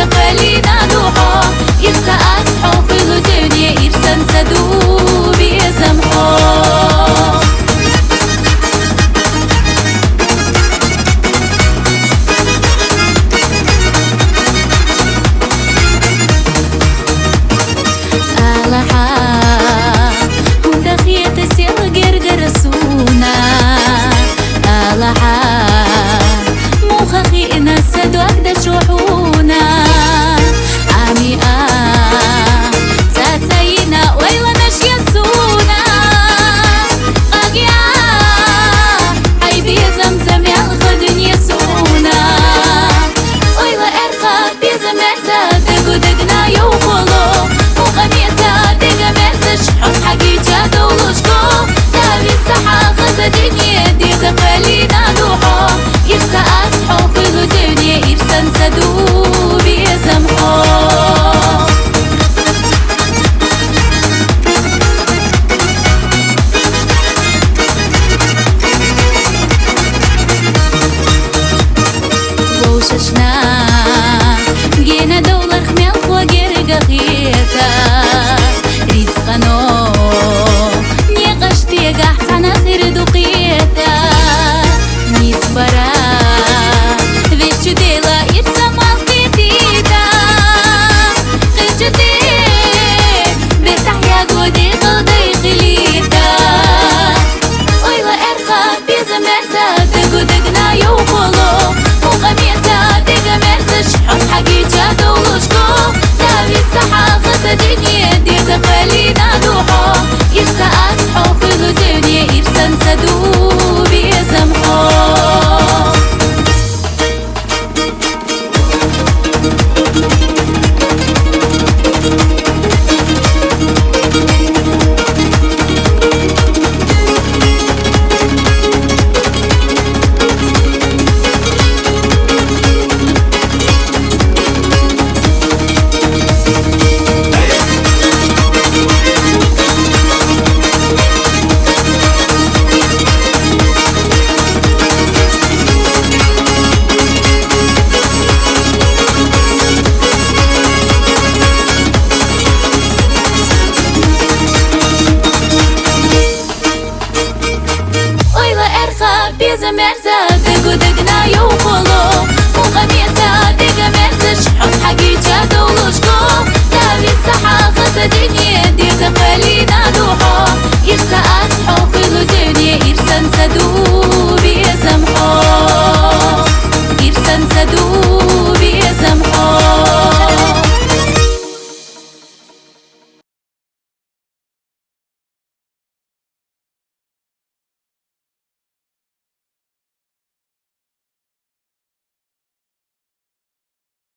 زقالينا دوحو يرسى أصحو في الدنيا يرسى نسدو بيسمحو جينا دولة خميل وجرق غيتا ريت قنو نيقشتي قحت عن آخر دقيتا نيت برا ذيش ديلا يرسم القيتيتا قيتي بتحيا قودي قلدي خليتا ويلا ارقى بيزا مرسا تقودقنا يوقلو وغميسا حس حقيقة دولشكو داوي السحا خسدني دي زقالينا دوحو يرسى أصحو في الدنيا يرسى نسدو بيسمحو بيزا مرسا تقودقنا يوقلو وغميسا دقا مرسش حس حقيقة دولشكو داوي السحا خسدني دي زقالي